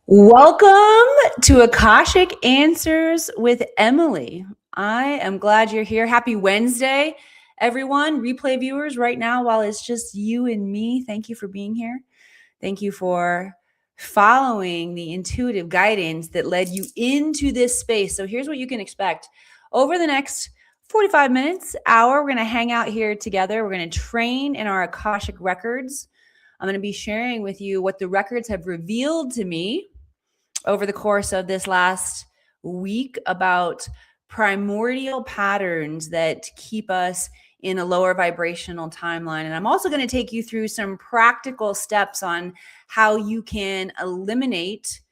Welcome to Akashic Answers with Emily. I am glad you're here. Happy Wednesday, everyone. Replay viewers, right now, while it's just you and me, thank you for being here. Thank you for following the intuitive guidance that led you into this space. So here's what you can expect. Over the next 45 minutes, hour, we're going to hang out here together. We're going to train in our Akashic records. I'm going to be sharing with you what the records have revealed to me over the course of this last week about primordial patterns that keep us in a lower vibrational timeline. And I'm also going to take you through some practical steps on how you can eliminate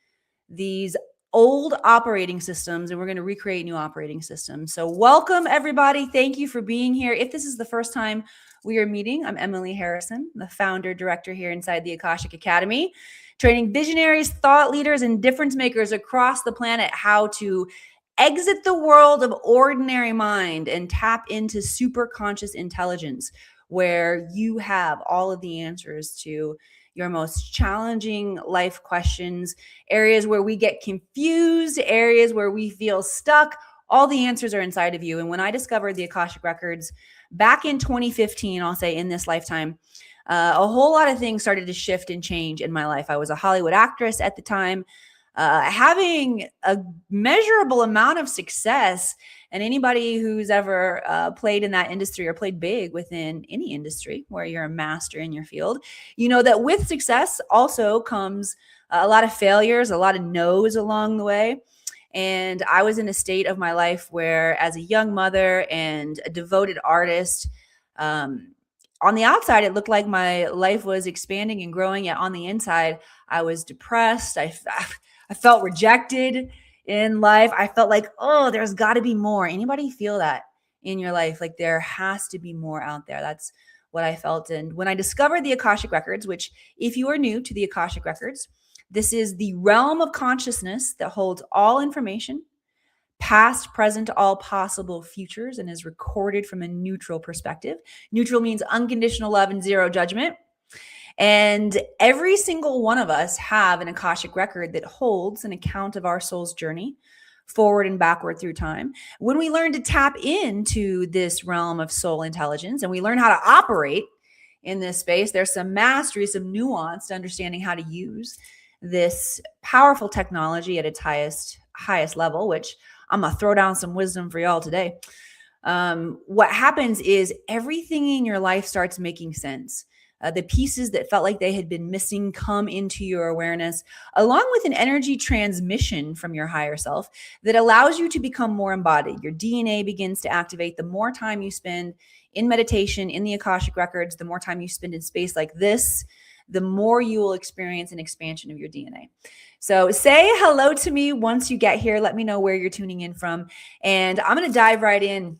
these old operating systems, and we're going to recreate new operating systems. So welcome, everybody. Thank you for being here. If this is the first time we are meeting, I'm Emily Harrison, the founder, director here inside the Akashic Academy, training visionaries, thought leaders, and difference makers across the planet how to exit the world of ordinary mind and tap into super conscious intelligence, where you have all of the answers to your most challenging life questions, areas where we get confused, areas where we feel stuck. All the answers are inside of you. And when I discovered the Akashic Records back in 2015, I'll say in this lifetime, a whole lot of things started to shift and change in my life. I was a Hollywood actress at the time, having a measurable amount of success. And anybody who's ever played in that industry or played big within any industry where you're a master in your field, you know that with success also comes a lot of failures, a lot of no's along the way. And I was in a state of my life where, as a young mother and a devoted artist, on the outside, it looked like my life was expanding and growing, yet on the inside, I was depressed. I felt rejected in life. I felt like, oh, there's got to be more. Anybody feel that in your life? Like there has to be more out there. That's what I felt. And when I discovered the Akashic Records, which if you are new to the Akashic Records, this is the realm of consciousness that holds all information, past, present, all possible futures, and is recorded from a neutral perspective. Neutral means unconditional love and zero judgment. And every single one of us have an Akashic record that holds an account of our soul's journey forward and backward through time. When we learn to tap into this realm of soul intelligence and we learn how to operate in this space, there's some mastery, some nuance to understanding how to use this powerful technology at its highest level, which I'm going to throw down some wisdom for y'all today. What happens is everything in your life starts making sense. The pieces that felt like they had been missing come into your awareness, along with an energy transmission from your higher self that allows you to become more embodied. Your DNA begins to activate. The more time you spend in meditation, in the Akashic Records, the more time you spend in space like this, the more you will experience an expansion of your DNA. So say hello to me once you get here. Let me know where you're tuning in from. And I'm going to dive right in.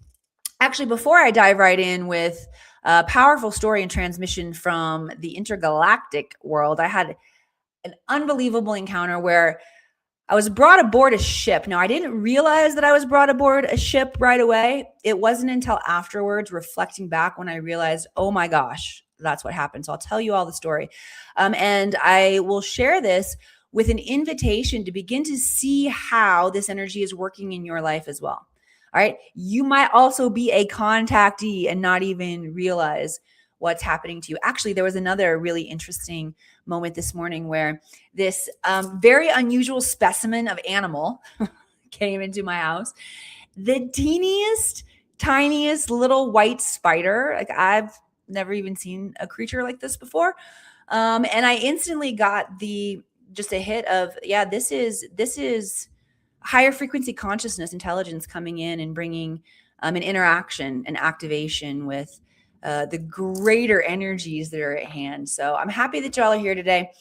Actually, before I dive right in with a powerful story and transmission from the intergalactic world, I had an unbelievable encounter where I was brought aboard a ship. Now, I didn't realize that I was brought aboard a ship right away. It wasn't until afterwards, reflecting back, when I realized, oh my gosh, that's what happened. So I'll tell you all the story. And I will share this with an invitation to begin to see how this energy is working in your life as well. All right. You might also be a contactee and not even realize what's happening to you. Actually, there was another really interesting moment this morning where this very unusual specimen of animal came into my house. The teeniest, tiniest little white spider. Like I've never even seen a creature like this before. And I instantly got just a hit of, yeah, this is higher frequency consciousness intelligence coming in and bringing an interaction and activation with the greater energies that are at hand. So I'm happy that y'all are here today.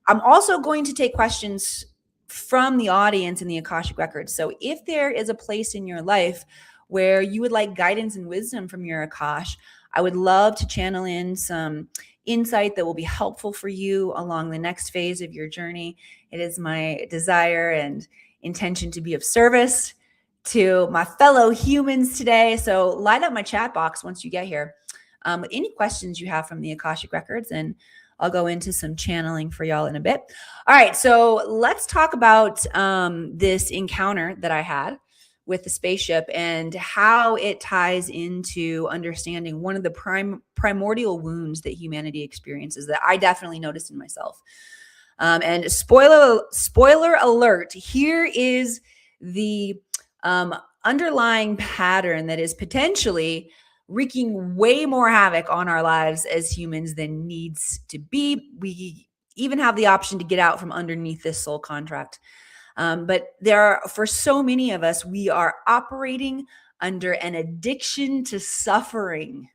I'm also going to take questions from the audience in the Akashic Records. So if there is a place in your life where you would like guidance and wisdom from your Akash, I would love to channel in some insight that will be helpful for you along the next phase of your journey. It is my desire and intention to be of service to my fellow humans today. So light up my chat box once you get here. Any questions you have from the Akashic Records, and I'll go into some channeling for y'all in a bit. All right, so let's talk about this encounter that I had with the spaceship and how it ties into understanding one of the primordial wounds that humanity experiences that I definitely noticed in myself. And spoiler alert, here is the underlying pattern that is potentially wreaking way more havoc on our lives as humans than needs to be. We even have the option to get out from underneath this soul contract. But for so many of us, we are operating under an addiction to suffering.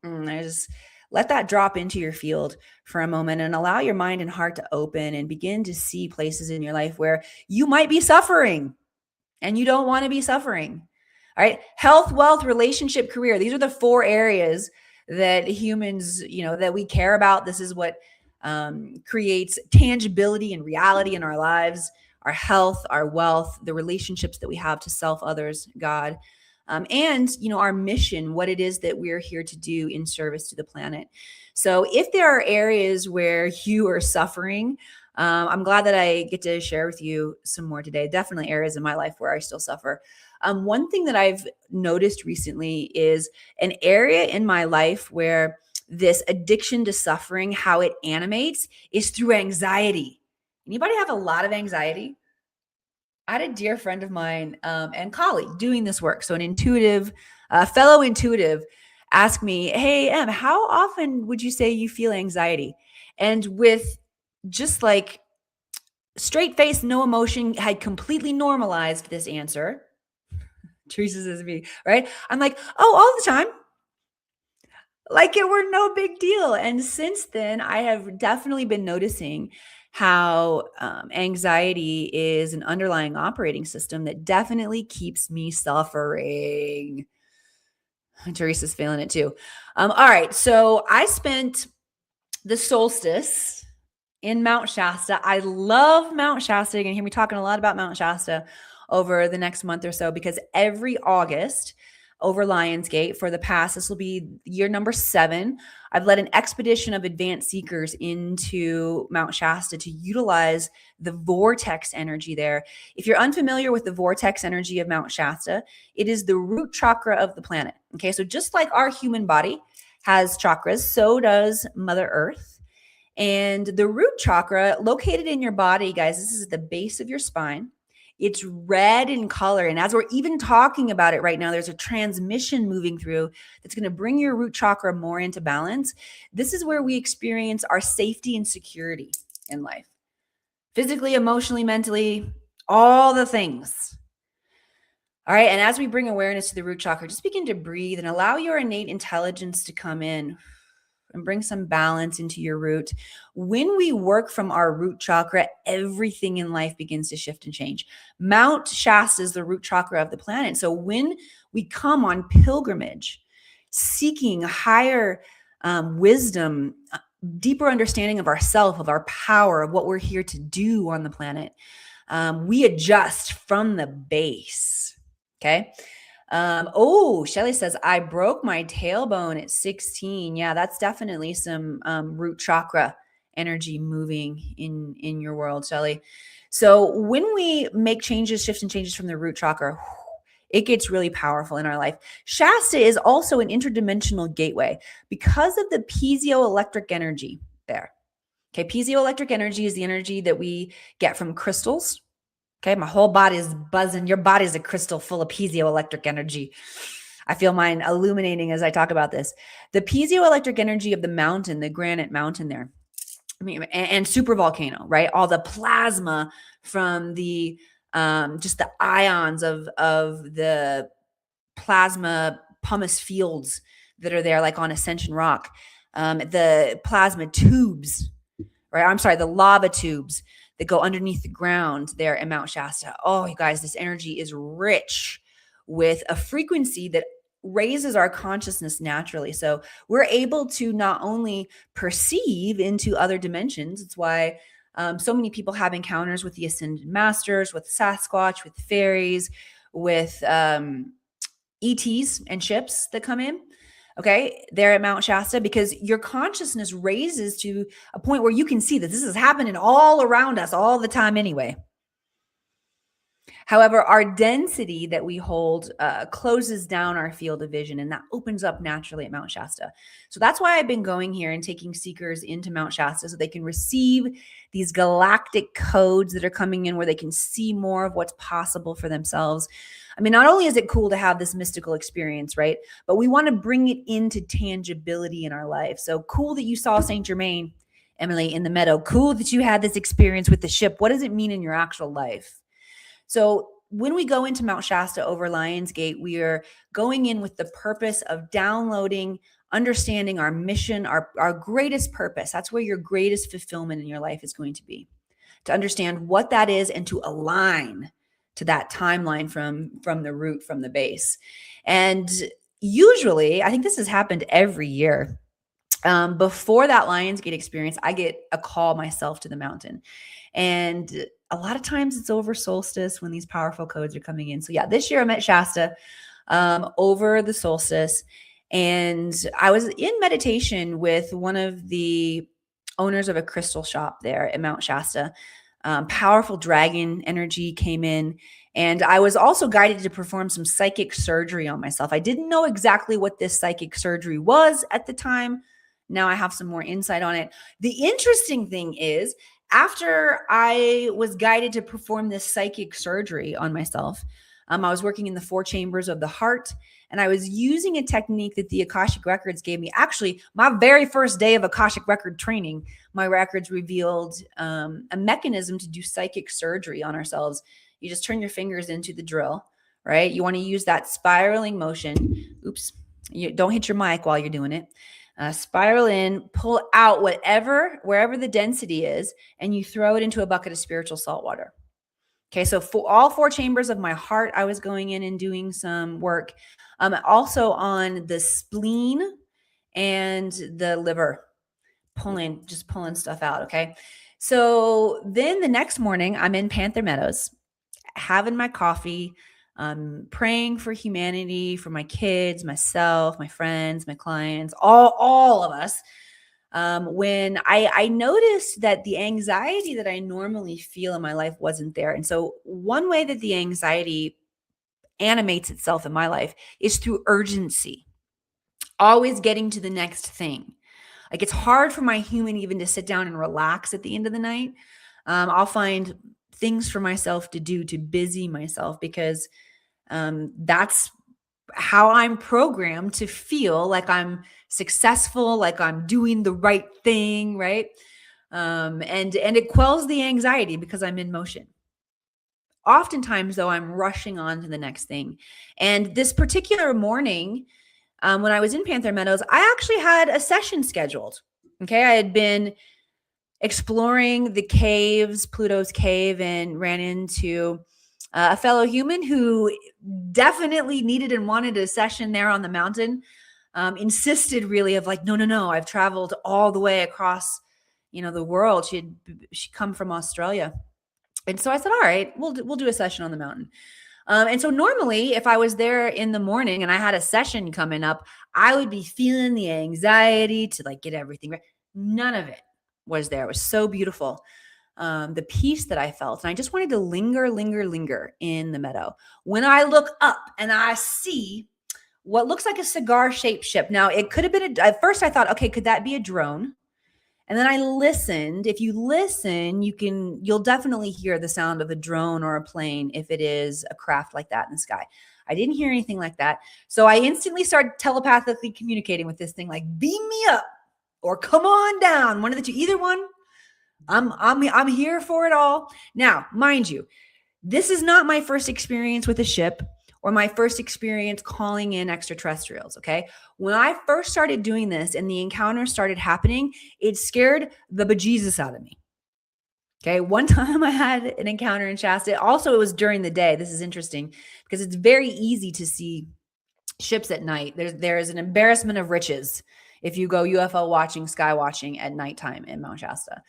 I just let that drop into your field for a moment and allow your mind and heart to open and begin to see places in your life where you might be suffering and you don't want to be suffering. All right. Health, wealth, relationship, career. These are the 4 areas that humans, that we care about. This is what creates tangibility and reality in our lives, our health, our wealth, the relationships that we have to self, others, God, and our mission, what it is that we're here to do in service to the planet. So if there are areas where you are suffering, I'm glad that I get to share with you some more today. Definitely areas in my life where I still suffer. One thing that I've noticed recently is an area in my life where this addiction to suffering, how it animates, is through anxiety. Anybody have a lot of anxiety? I had a dear friend of mine and colleague doing this work. So an intuitive, fellow intuitive asked me, hey, Em, how often would you say you feel anxiety? And with just like straight face, no emotion, had completely normalized this answer. Teresa says to me, right? I'm like, oh, all the time. Like it were no big deal. And since then, I have definitely been noticing how anxiety is an underlying operating system that definitely keeps me suffering. Teresa's feeling it too. All right. So I spent the solstice in Mount Shasta. I love Mount Shasta. You're going to hear me talking a lot about Mount Shasta over the next month or so, because every August over Lionsgate for the past, this will be year number 7, I've led an expedition of advanced seekers into Mount Shasta to utilize the vortex energy there. If you're unfamiliar with the vortex energy of Mount Shasta, it is the root chakra of the planet. Okay, so just like our human body has chakras, so does Mother Earth. And the root chakra located in your body, guys, this is at the base of your spine. It's red in color. And as we're even talking about it right now, there's a transmission moving through that's going to bring your root chakra more into balance. This is where we experience our safety and security in life. Physically, emotionally, mentally, all the things. All right. And as we bring awareness to the root chakra, just begin to breathe and allow your innate intelligence to come in and bring some balance into your root. When we work from our root chakra, everything in life begins to shift and change. Mount Shasta is the root chakra of the planet. So when we come on pilgrimage, seeking higher wisdom, deeper understanding of ourself, of our power, of what we're here to do on the planet, we adjust from the base. Okay. Shelly says, I broke my tailbone at 16. Yeah, that's definitely some root chakra energy moving in your world, Shelly. So when we make changes, shifts and changes from the root chakra, it gets really powerful in our life. Shasta is also an interdimensional gateway because of the piezoelectric energy there. Okay, piezoelectric energy is the energy that we get from crystals. Okay, my whole body is buzzing. Your body is a crystal full of piezoelectric energy. I feel mine illuminating as I talk about this. The piezoelectric energy of the mountain, the granite mountain there, and super volcano, right? All the plasma from the just the ions of the plasma pumice fields that are there, like on Ascension Rock, the plasma tubes, right? I'm sorry, the lava tubes that go underneath the ground there in Mount Shasta. Oh, you guys, this energy is rich with a frequency that raises our consciousness naturally. So we're able to not only perceive into other dimensions, it's why so many people have encounters with the Ascended Masters, with Sasquatch, with fairies, with ETs and ships that come in. okay, there at Mount Shasta, because your consciousness raises to a point where you can see that this is happening all around us all the time anyway. However, our density that we hold closes down our field of vision, and that opens up naturally at Mount Shasta. So that's why I've been going here and taking seekers into Mount Shasta so they can receive these galactic codes that are coming in, where they can see more of what's possible for themselves. I mean, not only is it cool to have this mystical experience, right? But we want to bring it into tangibility in our life. So cool that you saw Saint Germain, Emily, in the meadow. Cool that you had this experience with the ship. What does it mean in your actual life? So when we go into Mount Shasta over Lionsgate, we are going in with the purpose of downloading, understanding our mission, our greatest purpose. That's where your greatest fulfillment in your life is going to be, to understand what that is and to align to that timeline from the root, from the base. And usually, I think this has happened every year. Before that Lionsgate experience, I get a call myself to the mountain. And a lot of times it's over solstice when these powerful codes are coming in. So yeah, this year I'm at Shasta over the solstice. And I was in meditation with one of the owners of a crystal shop there at Mount Shasta. Powerful dragon energy came in. And I was also guided to perform some psychic surgery on myself. I didn't know exactly what this psychic surgery was at the time. Now I have some more insight on it. The interesting thing is, after I was guided to perform this psychic surgery on myself, I was working in the 4 chambers of the heart, and I was using a technique that the Akashic Records gave me. Actually, my very first day of Akashic Record training, my records revealed a mechanism to do psychic surgery on ourselves. You just turn your fingers into the drill, right? You want to use that spiraling motion. Oops, you don't hit your mic while you're doing it. Spiral in, pull out wherever the density is, and you throw it into a bucket of spiritual salt water. Okay, so for all 4 chambers of my heart, I was going in and doing some work. Also on the spleen and the liver, just pulling stuff out. Okay, so then the next morning, I'm in Panther Meadows, having my coffee, praying for humanity, for my kids, myself, my friends, my clients, all of us. When I noticed that the anxiety that I normally feel in my life wasn't there. And so one way that the anxiety animates itself in my life is through urgency, always getting to the next thing. Like, it's hard for my human even to sit down and relax at the end of the night. I'll find things for myself to do to busy myself, because that's how I'm programmed to feel like I'm successful, like I'm doing the right thing, right? And it quells the anxiety because I'm in motion. Oftentimes, though, I'm rushing on to the next thing. And this particular morning, when I was in Panther Meadows, I actually had a session scheduled. Okay, I had been exploring the caves, Pluto's cave, and ran into a fellow human who definitely needed and wanted a session there on the mountain. Insisted really of like, no, I've traveled all the way across, the world. She'd come from Australia. And so I said, all right, we'll do a session on the mountain. And so normally if I was there in the morning and I had a session coming up, I would be feeling the anxiety to like get everything right. None of it was there. It was so beautiful. The peace that I felt. And I just wanted to linger in the meadow. When I look up and I see what looks like a cigar-shaped ship. Now, it could have been, at first I thought, okay, could that be a drone? And then I listened. If you listen, you'll definitely hear the sound of a drone or a plane if it is a craft like that in the sky. I didn't hear anything like that. So I instantly started telepathically communicating with this thing, like, beam me up or come on down. One of the two, either one. I'm here for it all. Now, mind you, this is not my first experience with a ship or my first experience calling in extraterrestrials, okay? When I first started doing this and the encounters started happening, it scared the bejesus out of me. Okay, one time I had an encounter in Shasta. Also, it was during the day. This is interesting because it's very easy to see ships at night. There is an embarrassment of riches if you go UFO watching, sky watching at nighttime in Mount Shasta.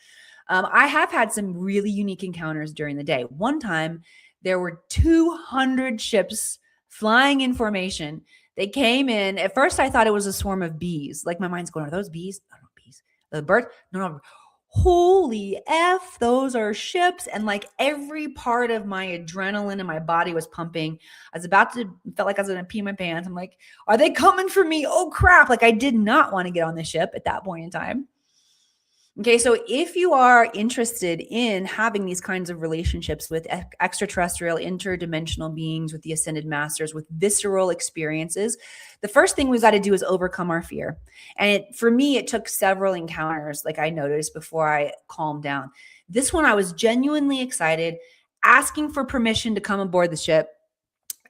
I have had some really unique encounters during the day. One time, there were 200 ships flying in formation. They came in. At first, I thought it was a swarm of bees. Like my mind's going, are those bees? Oh, no, bees. The bird? No, no. Holy F, those are ships. And like every part of my adrenaline and my body was pumping. I was about to, felt like I was going to pee my pants. I'm like, are they coming for me? Oh crap. Like I did not want to get on the ship at that point in time. Okay, so if you are interested in having these kinds of relationships with extraterrestrial, interdimensional beings, with the ascended masters, with visceral experiences, the first thing we've got to do is overcome our fear. And for me, it took several encounters, like I noticed, before I calmed down. This one, I was genuinely excited, asking for permission to come aboard the ship.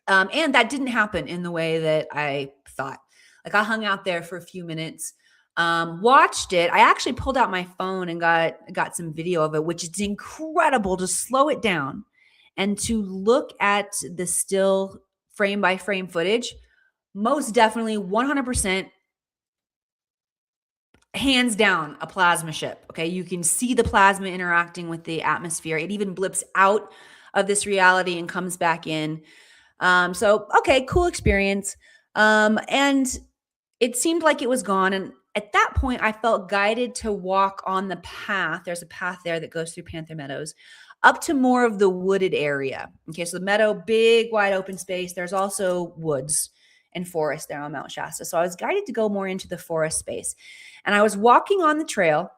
And that didn't happen in the way that I thought. Like I hung out there for a few minutes, watched it. I actually pulled out my phone and got some video of it, which is incredible to slow it down and to look at the still frame by frame footage. Most definitely 100% hands down a plasma ship. Okay. You can see the plasma interacting with the atmosphere. It even blips out of this reality and comes back in. So, okay, cool experience. And it seemed like it was gone. And at that point, I felt guided to walk on the path. There's a path there that goes through Panther Meadows up to more of the wooded area. Okay, so the meadow, big, wide open space. There's also woods and forest there on Mount Shasta. So I was guided to go more into the forest space. And I was walking on the trail.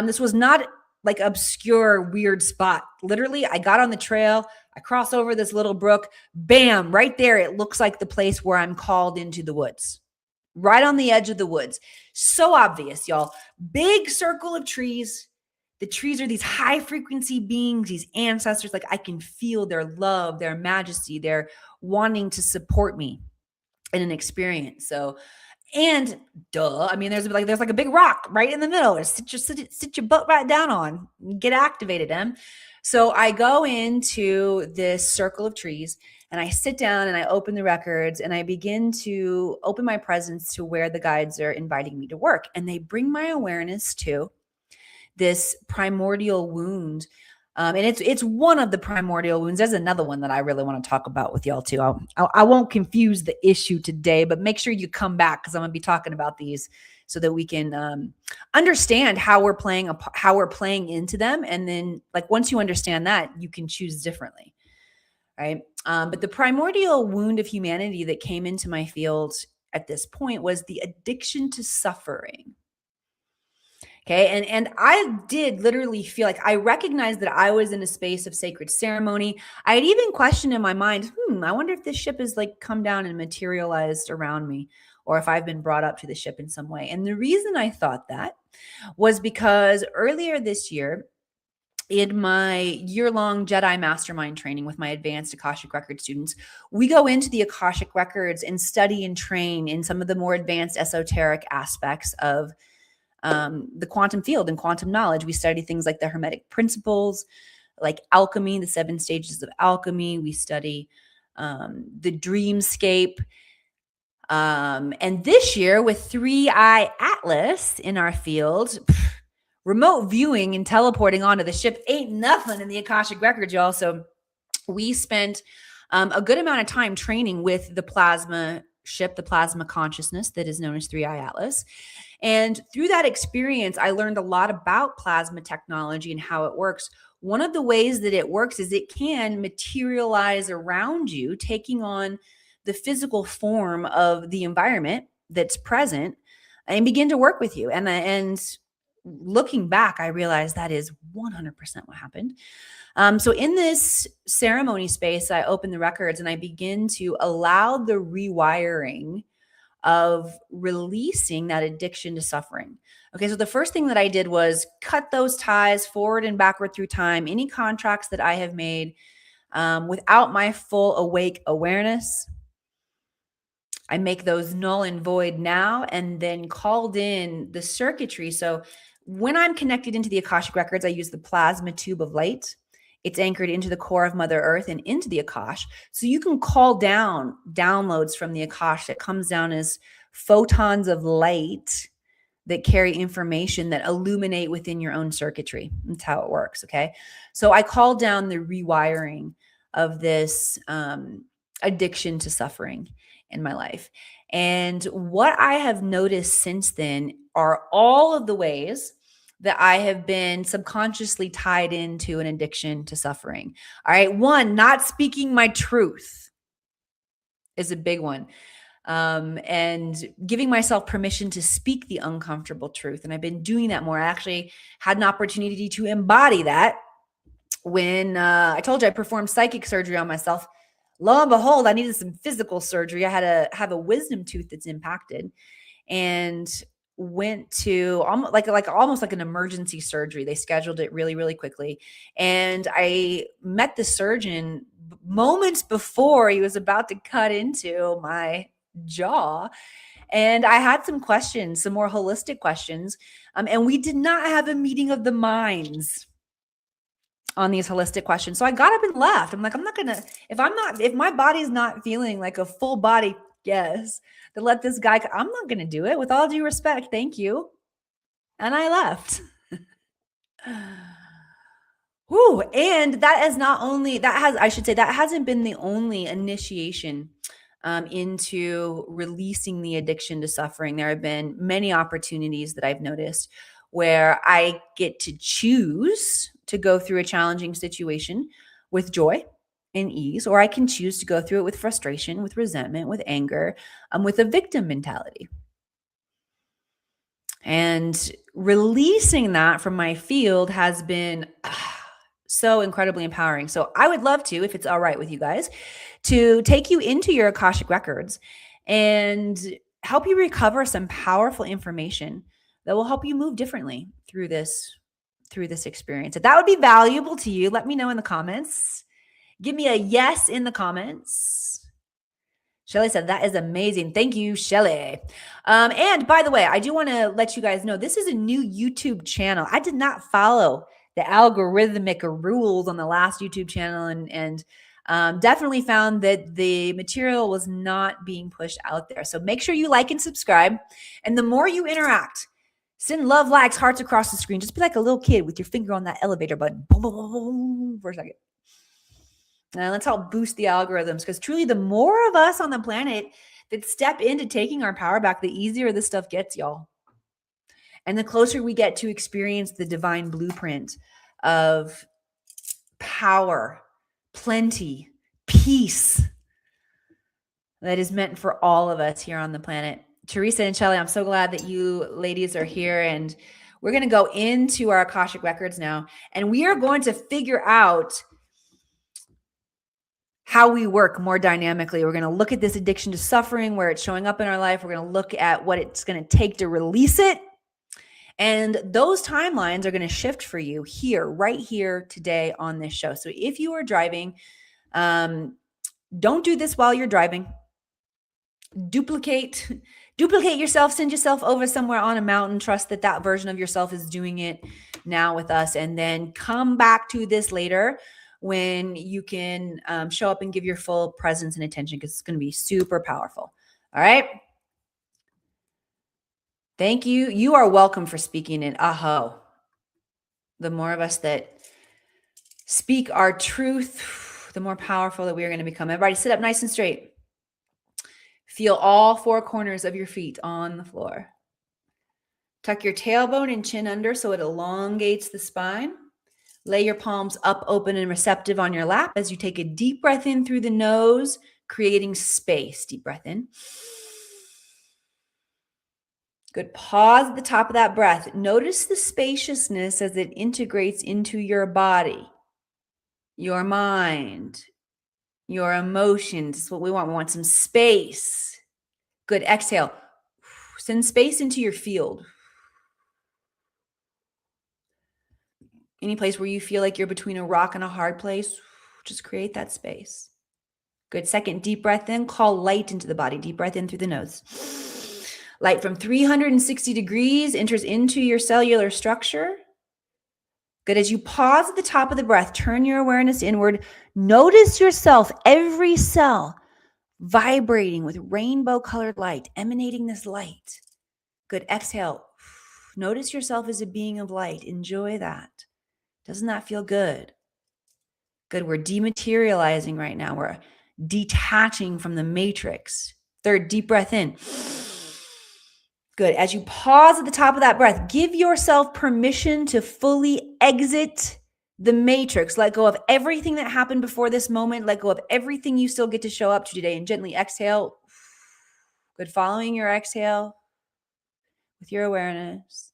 This was not like obscure, weird spot. Literally, I got on the trail. I cross over this little brook. Bam, right there. It looks like the place where I'm called into the woods. Right on the edge of the woods. So obvious, y'all. Big circle of trees. The trees are these high frequency beings, these ancestors. Like I can feel their love, their majesty, their wanting to support me in an experience. So, and duh, I mean, there's like a big rock right in the middle. Sit your butt right down on, get activated, Em. So I go into this circle of trees and I sit down and I open the records and I begin to open my presence to where the guides are inviting me to work. And they bring my awareness to this primordial wound. And it's one of the primordial wounds. There's another one that I really want to talk about with y'all too. I won't confuse the issue today, but make sure you come back because I'm going to be talking about these so that we can understand how we're playing into them. And then like once you understand that, you can choose differently. Right. But the primordial wound of humanity that came into my field at this point was the addiction to suffering. Okay. And I did literally feel like I recognized that I was in a space of sacred ceremony. I had even questioned in my mind, I wonder if this ship is like come down and materialized around me, or if I've been brought up to the ship in some way. And the reason I thought that was because earlier this year, in my year-long Jedi Mastermind training with my advanced Akashic Record students, we go into the Akashic Records and study and train in some of the more advanced esoteric aspects of the quantum field and quantum knowledge. We study things like the Hermetic principles, like alchemy, the 7 stages of alchemy. We study the dreamscape. And this year with 3i Atlas in our field, remote viewing and teleporting onto the ship ain't nothing in the Akashic Records, y'all. So we spent a good amount of time training with the plasma ship, the plasma consciousness that is known as 3i Atlas. And through that experience, I learned a lot about plasma technology and how it works. One of the ways that it works is it can materialize around you, taking on the physical form of the environment that's present and begin to work with you. And looking back, I realized that is 100% what happened. So in this ceremony space, I open the records and I begin to allow the rewiring of releasing that addiction to suffering. Okay, so the first thing that I did was cut those ties forward and backward through time. Any contracts that I have made without my full awake awareness, I make those null and void now, and then called in the circuitry. So when I'm connected into the Akashic Records, I use the plasma tube of light. It's anchored into the core of Mother Earth and into the Akash. So you can call down downloads from the Akash that comes down as photons of light that carry information that illuminate within your own circuitry. That's how it works, okay? So I call down the rewiring of this addiction to suffering. in my life. And what I have noticed since then are all of the ways that I have been subconsciously tied into an addiction to suffering. All right. One, not speaking my truth is a big one. And giving myself permission to speak the uncomfortable truth. And I've been doing that more. I actually had an opportunity to embody that when I told you I performed psychic surgery on myself. Lo and behold, I needed some physical surgery. I had to have a wisdom tooth that's impacted, and went to almost like an emergency surgery. They scheduled it really, really quickly. And I met the surgeon moments before he was about to cut into my jaw. And I had some questions, some more holistic questions. And we did not have a meeting of the minds on these holistic questions. So I got up and left. I'm like, I'm not gonna, if my body's not feeling like a full body yes to let this guy, I'm not gonna do it. With all due respect, thank you. And I left. Whew. And that is not only, I should say, that hasn't been the only initiation into releasing the addiction to suffering. There have been many opportunities that I've noticed where I get to choose to go through a challenging situation with joy and ease, or I can choose to go through it with frustration, with resentment, with anger, with a victim mentality. And releasing that from my field has been so incredibly empowering. So I would love to, if it's all right with you guys, to take you into your Akashic records and help you recover some powerful information that will help you move differently through this experience. If that would be valuable to you, let me know in the comments. Give me a yes in the comments. Shelly said, that is amazing. Thank you, Shelly. And by the way, I do want to let you guys know, this is a new YouTube channel. I did not follow the algorithmic rules on the last YouTube channel, and definitely found that the material was not being pushed out there. So make sure you like and subscribe. And the more you interact, send love, likes, hearts across the screen. Just be like a little kid with your finger on that elevator button. Boom, boom, boom, boom, for a second. And let's help boost the algorithms, because truly the more of us on the planet that step into taking our power back, the easier this stuff gets, y'all. And the closer we get to experience the divine blueprint of power, plenty, peace that is meant for all of us here on the planet. Teresa and Shelly, I'm so glad that you ladies are here. And we're going to go into our Akashic records now. And we are going to figure out how we work more dynamically. We're going to look at this addiction to suffering, where it's showing up in our life. We're going to look at what it's going to take to release it. And those timelines are going to shift for you here, right here today on this show. So if you are driving, don't do this while you're driving. Duplicate yourself, send yourself over somewhere on a mountain. Trust that that version of yourself is doing it now with us. And then come back to this later when you can show up and give your full presence and attention, because it's going to be super powerful. All right. Thank you. You are welcome for speaking in Aho. The more of us that speak our truth, the more powerful that we are going to become. Everybody sit up nice and straight. Feel all four corners of your feet on the floor. Tuck your tailbone and chin under so it elongates the spine. Lay your palms up, open and receptive on your lap as you take a deep breath in through the nose, creating space. Deep breath in. Good. Pause at the top of that breath. Notice the spaciousness as it integrates into your body, your mind, your emotions. That's what we want. We want some space. Good. Exhale. Send space into your field. Any place where you feel like you're between a rock and a hard place, just create that space. Good. Second, deep breath in. Call light into the body. Deep breath in through the nose. Light from 360 degrees enters into your cellular structure. Good. As you pause at the top of the breath, turn your awareness inward. Notice yourself, every cell, vibrating with rainbow-colored light, emanating this light. Good. Exhale. Notice yourself as a being of light. Enjoy that. Doesn't that feel good? Good. We're dematerializing right now. We're detaching from the matrix. Third, deep breath in. Good. As you pause at the top of that breath, give yourself permission to fully exit the matrix. Let go of everything that happened before this moment. Let go of everything you still get to show up to today, and gently exhale. Good. Following your exhale with your awareness.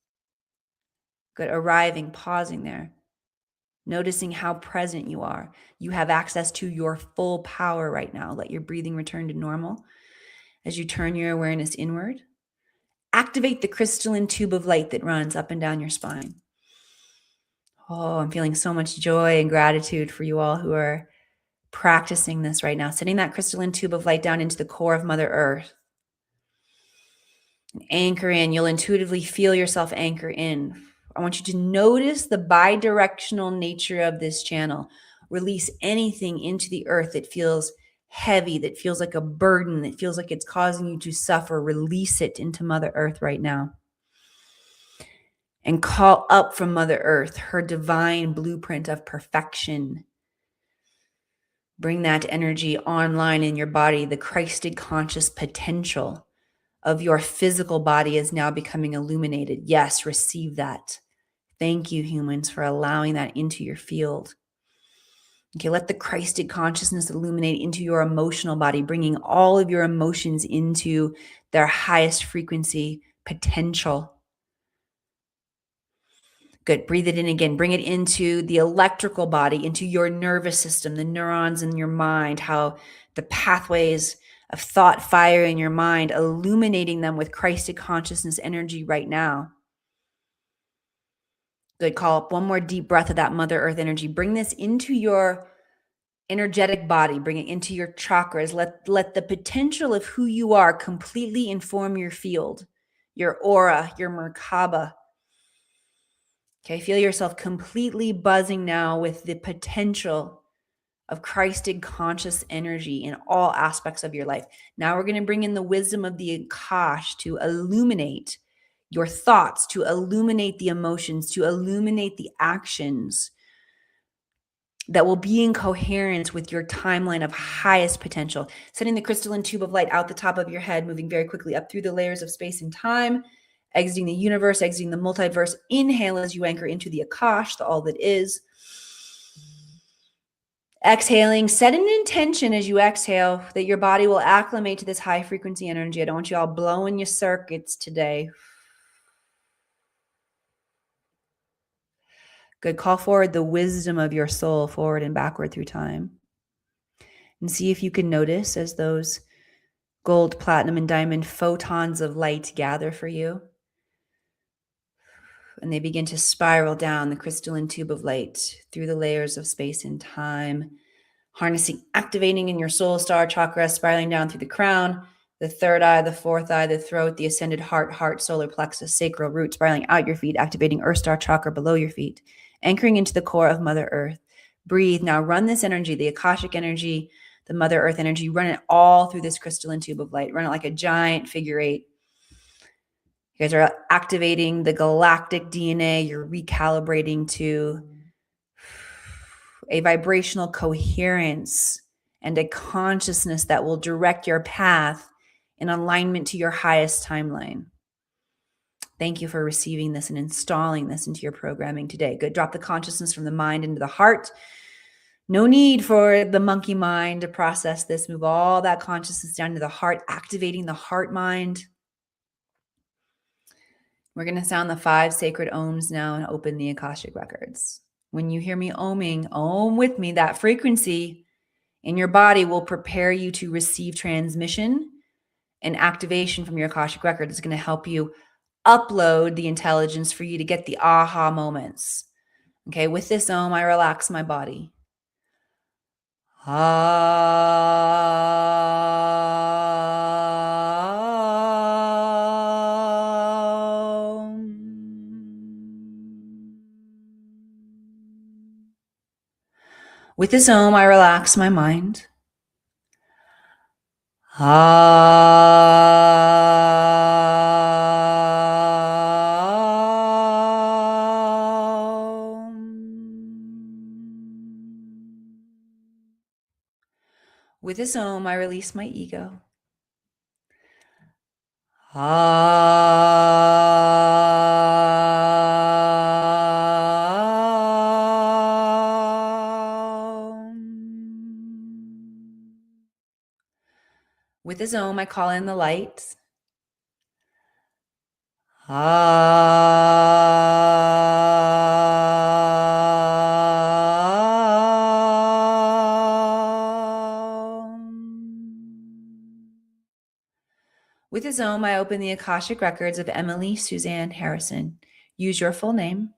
Good. Arriving, pausing there. Noticing how present you are. You have access to your full power right now. Let your breathing return to normal as you turn your awareness inward. Activate the crystalline tube of light that runs up and down your spine. Oh, I'm feeling so much joy and gratitude for you all who are practicing this right now. Sending that crystalline tube of light down into the core of Mother Earth. And anchor in. You'll intuitively feel yourself anchor in. I want you to notice the bi-directional nature of this channel. Release anything into the earth that feels heavy, that feels like a burden, that feels like it's causing you to suffer. Release it into Mother Earth right now. And call up from Mother Earth her divine blueprint of perfection. Bring that energy online in your body. The Christed conscious potential of your physical body is now becoming illuminated. Yes, receive that. Thank you, humans, for allowing that into your field. Okay, let the Christed consciousness illuminate into your emotional body, bringing all of your emotions into their highest frequency potential. Good. Breathe it in again. Bring it into the electrical body, into your nervous system, the neurons in your mind, how the pathways of thought fire in your mind, illuminating them with Christed consciousness energy right now. Good. Call up one more deep breath of that Mother Earth energy. Bring this into your energetic body. Bring it into your chakras. Let the potential of who you are completely inform your field, your aura, your Merkaba. Okay, feel yourself completely buzzing now with the potential of Christed conscious energy in all aspects of your life. Now we're going to bring in the wisdom of the Akash to illuminate your thoughts, to illuminate the emotions, to illuminate the actions that will be in coherence with your timeline of highest potential. Sending the crystalline tube of light out the top of your head, moving very quickly up through the layers of space and time, exiting the universe, exiting the multiverse. Inhale as you anchor into the Akash, the all that is. Exhaling, set an intention as you exhale that your body will acclimate to this high frequency energy. I don't want you all blowing your circuits today. Good. Call forward the wisdom of your soul forward and backward through time. And see if you can notice as those gold, platinum, and diamond photons of light gather for you. And they begin to spiral down the crystalline tube of light through the layers of space and time, harnessing, activating in your soul star chakra, spiraling down through the crown, the third eye, the fourth eye, the throat, the ascended heart, solar plexus, sacral root, spiraling out your feet, activating earth star chakra below your feet, anchoring into the core of Mother Earth. Breathe. Now run this energy, the Akashic energy, the Mother Earth energy, run it all through this crystalline tube of light. Run it like a giant figure eight. You guys are activating the galactic DNA. You're recalibrating to a vibrational coherence and a consciousness that will direct your path in alignment to your highest timeline. Thank you for receiving this and installing this into your programming today. Good. Drop the consciousness from the mind into the heart. No need for the monkey mind to process this. Move all that consciousness down to the heart, activating the heart mind. We're going to sound the 5 sacred ohms now and open the Akashic records. When you hear me ohming, ohm with me. That frequency in your body will prepare you to receive transmission and activation from your Akashic record. It's going to help you upload the intelligence for you to get the aha moments. Okay, with this ohm, I relax my body. With this ohm, I relax my mind. With this ohm, I release my ego. With this Om, I call in the light. With his Om, I open the Akashic records of Emily Suzanne Harrison. Use your full name.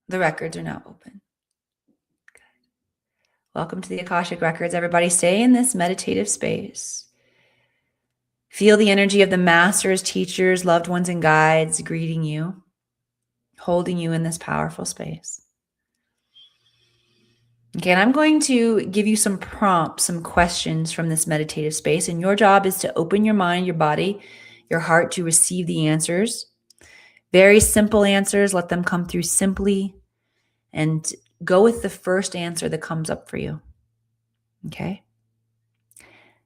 The records are now open. Welcome to the Akashic Records. Everybody stay in this meditative space. Feel the energy of the masters, teachers, loved ones, and guides greeting you, holding you in this powerful space. Okay, and I'm going to give you some prompts, some questions from this meditative space, and your job is to open your mind, your body, your heart to receive the answers. Very simple answers. Let them come through simply, and go with the first answer that comes up for you. Okay?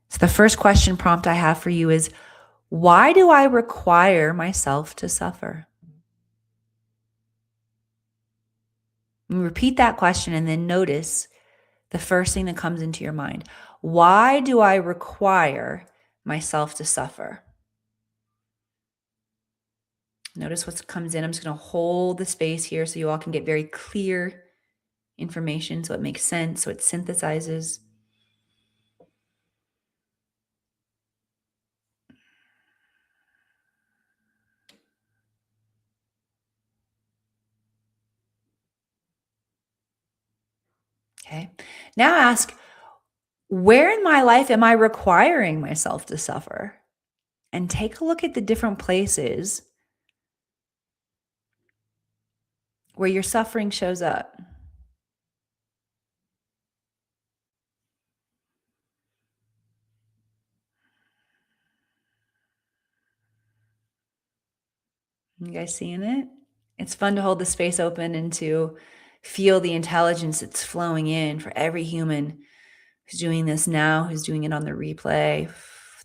So the first question prompt I have for you is, why do I require myself to suffer? And repeat that question and then notice the first thing that comes into your mind. Why do I require myself to suffer? Notice what comes in. I'm just going to hold the space here so you all can get very clear information, so it makes sense, so it synthesizes. Okay. Now ask, where in my life am I requiring myself to suffer? And take a look at the different places where your suffering shows up. You guys seeing it? It's fun to hold the space open and to feel the intelligence that's flowing in for every human who's doing this now, who's doing it on the replay.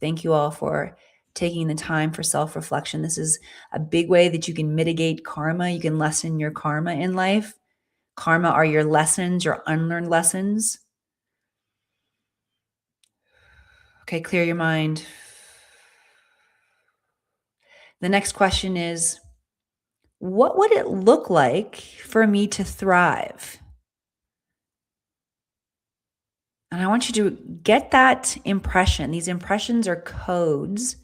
Thank you all for taking the time for self-reflection. This is a big way that you can mitigate karma. You can lessen your karma in life. Karma are your lessons, your unlearned lessons. Okay, clear your mind. The next question is, what would it look like for me to thrive? And I want you to get that impression. These impressions are codes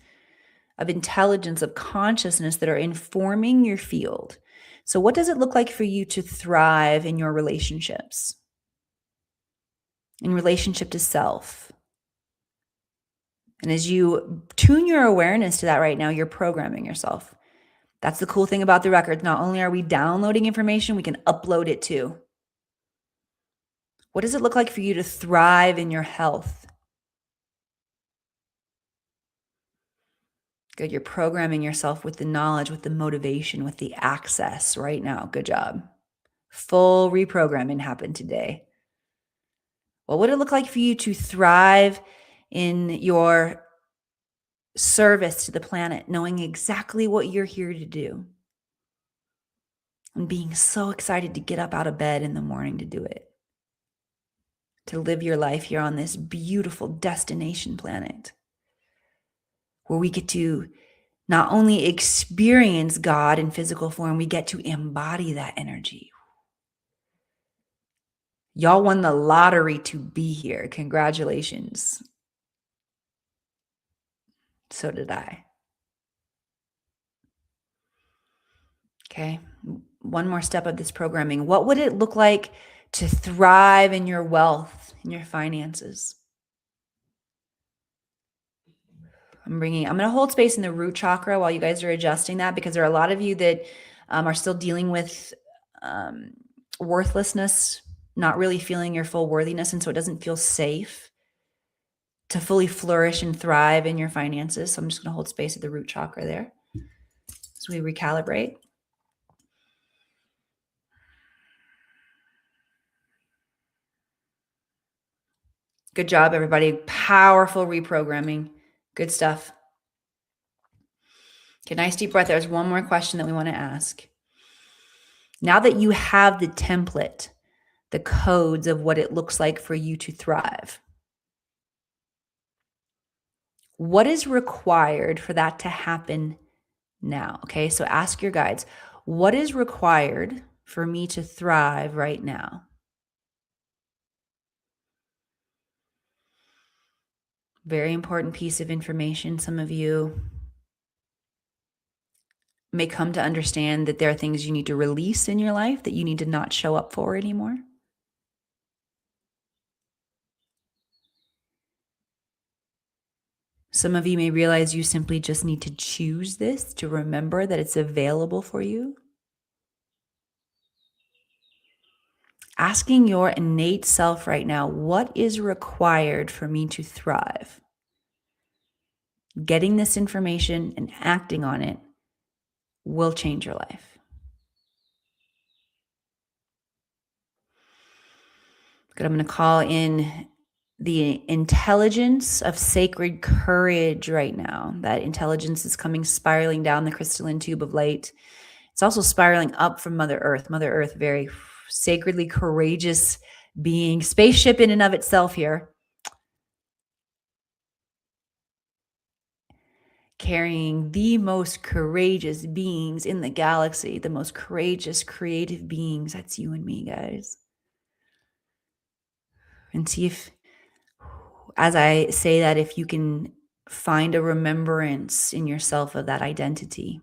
of intelligence, of consciousness that are informing your field. So what does it look like for you to thrive in your relationships? In relationship to self? And as you tune your awareness to that right now, you're programming yourself. That's the cool thing about the records. Not only are we downloading information, we can upload it too. What does it look like for you to thrive in your health? Good. You're programming yourself with the knowledge, with the motivation, with the access right now. Good job. Full reprogramming happened today. What would it look like for you to thrive in your service to the planet, knowing exactly what you're here to do and being so excited to get up out of bed in the morning to do it, to live your life here on this beautiful destination planet where we get to not only experience God in physical form, we get to embody that energy. Y'all won the lottery to be here. Congratulations. So did I. Okay. One more step of this programming. What would it look like to thrive in your wealth, in your finances? I'm going to hold space in the root chakra while you guys are adjusting that, because there are a lot of you that are still dealing with worthlessness, not really feeling your full worthiness. And so it doesn't feel safe to fully flourish and thrive in your finances. So I'm just going to hold space at the root chakra there as we recalibrate. Good job, everybody. Powerful reprogramming. Good stuff. Okay, nice deep breath. There's one more question that we want to ask. Now that you have the template, the codes of what it looks like for you to thrive, what is required for that to happen now? Okay, so ask your guides, what is required for me to thrive right now? Very important piece of information. Some of you may come to understand that there are things you need to release in your life that you need to not show up for anymore. Some of you may realize you simply just need to choose this, to remember that it's available for you. Asking your innate self right now, what is required for me to thrive? Getting this information and acting on it will change your life. Good. I'm going to call in the intelligence of sacred courage right now. That intelligence is coming spiraling down the crystalline tube of light. It's also spiraling up from Mother Earth. Mother Earth, very sacredly courageous being, spaceship in and of itself here, carrying the most courageous beings in the galaxy, the most courageous, creative beings. That's you and me, guys. And see if, as I say that, if you can find a remembrance in yourself of that identity.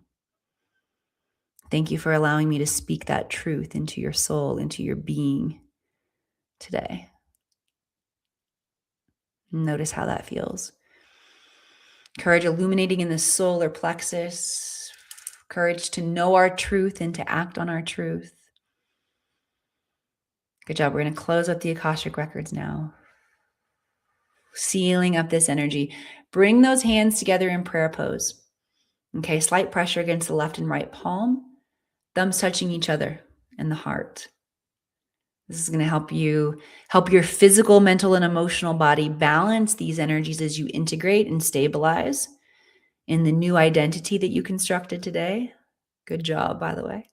Thank you for allowing me to speak that truth into your soul, into your being today. Notice how that feels. Courage illuminating in the solar plexus. Courage to know our truth and to act on our truth. Good job. We're going to close out the Akashic records now. Sealing up this energy. Bring those hands together in prayer pose. Okay, slight pressure against the left and right palm. Thumbs touching each other in the heart. This is going to help your physical, mental, and emotional body balance these energies as you integrate and stabilize in the new identity that you constructed today. Good job, by the way.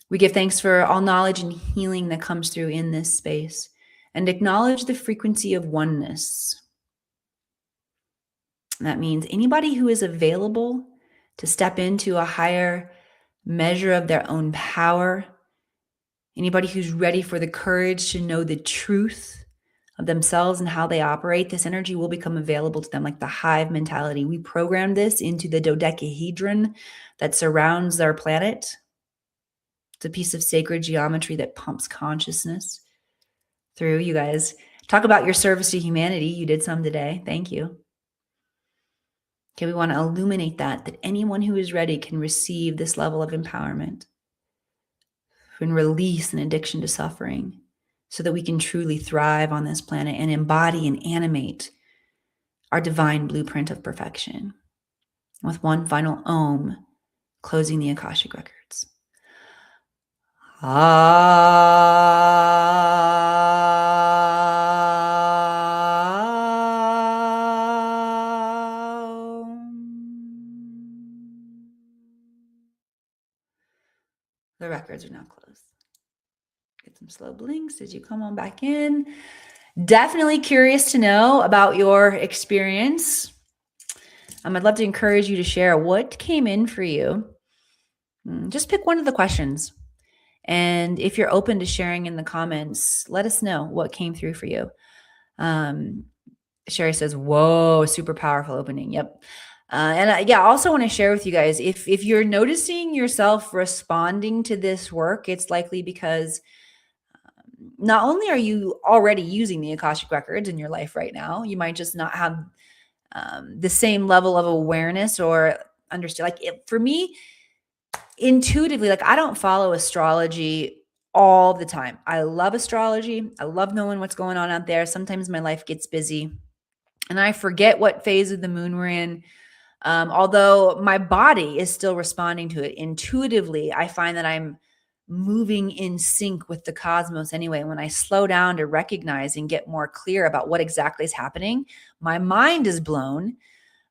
We give thanks for all knowledge and healing that comes through in this space and acknowledge the frequency of oneness. That means anybody who is available to step into a higher measure of their own power, anybody who's ready for the courage to know the truth of themselves and how they operate, this energy will become available to them like the hive mentality. We programmed this into the dodecahedron that surrounds our planet. It's a piece of sacred geometry that pumps consciousness through. You guys, talk about your service to humanity. You did some today. Thank you. Okay, we want to illuminate that anyone who is ready can receive this level of empowerment and release an addiction to suffering so that we can truly thrive on this planet and embody and animate our divine blueprint of perfection. With one final Om, closing the Akashic records. The records are now closed. Get some slow blinks as you come on back in. Definitely curious to know about your experience. I'd love to encourage you to share what came in for you. Just pick one of the questions. And if you're open to sharing in the comments, let us know what came through for you. Sherry says, whoa, super powerful opening. Yep. I also want to share with you guys, if you're noticing yourself responding to this work, it's likely because not only are you already using the Akashic records in your life right now, you might just not have the same level of awareness or understand. For me, intuitively, I don't follow astrology all the time. I love astrology. I love knowing what's going on out there. Sometimes my life gets busy. and I forget what phase of the moon we're in. Although my body is still responding to it intuitively, I find that I'm moving in sync with the cosmos anyway. When I slow down to recognize and get more clear about what exactly is happening, my mind is blown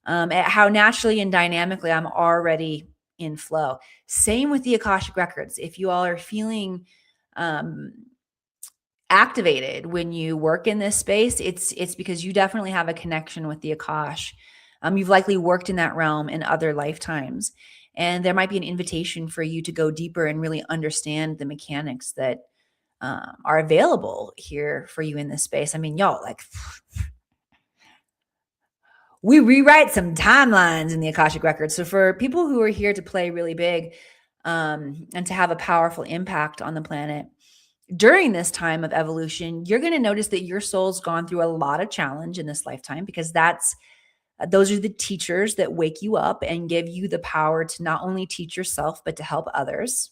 at how naturally and dynamically I'm already in flow. Same with the Akashic Records. If you all are feeling um, activated when you work in this space, it's because you definitely have a connection with the Akash. You've likely worked in that realm in other lifetimes, and there might be an invitation for you to go deeper and really understand the mechanics that are available here for you in this space. I mean, y'all, like we rewrite some timelines in the Akashic Records. So for people who are here to play really big and to have a powerful impact on the planet, during this time of evolution, you're going to notice that your soul's gone through a lot of challenge in this lifetime, because those are the teachers that wake you up and give you the power to not only teach yourself, but to help others.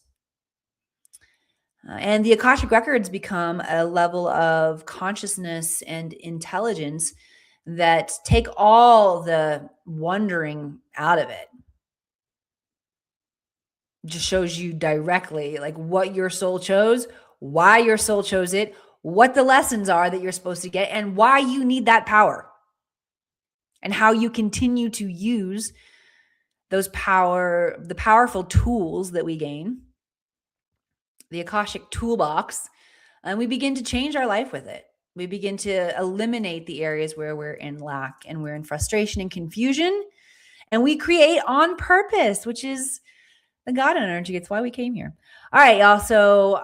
And the Akashic Records become a level of consciousness and intelligence that take all the wondering out of it. Just shows you directly like what your soul chose, why your soul chose it, what the lessons are that you're supposed to get, and why you need that power, and how you continue to use the powerful tools that we gain, the Akashic toolbox, and we begin to change our life with it. We begin to eliminate the areas where we're in lack and we're in frustration and confusion, and we create on purpose, which is the God energy. It's why we came here. All right, y'all. So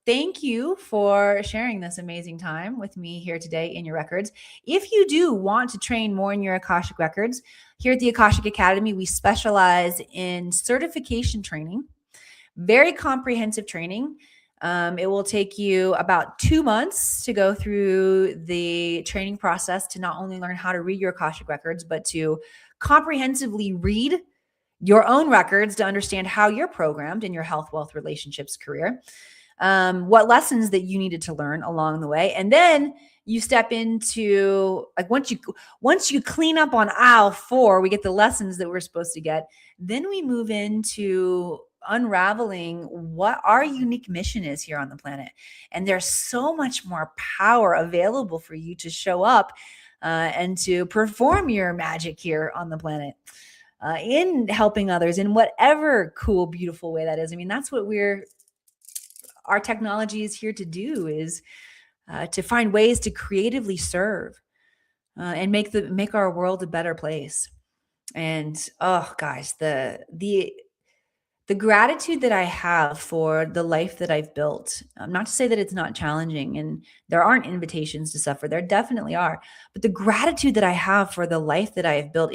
thank you for sharing this amazing time with me here today in your records. If you do want to train more in your Akashic Records, here at the Akashic Academy, we specialize in certification training, very comprehensive training. It will take you about 2 months to go through the training process to not only learn how to read your Akashic Records, but to comprehensively read your own records to understand how you're programmed in your health, wealth, relationships, career, what lessons that you needed to learn along the way. And then you step into, like, once you clean up on aisle 4, we get the lessons that we're supposed to get. Then we move into unraveling what our unique mission is here on the planet. And there's so much more power available for you to show up and to perform your magic here on the planet. In helping others in whatever cool, beautiful way that is. I mean, that's what our technology is here to do, is to find ways to creatively serve and make our world a better place. And oh, guys, the gratitude that I have for the life that I've built, not to say that it's not challenging and there aren't invitations to suffer, there definitely are, but the gratitude that I have for the life that I have built,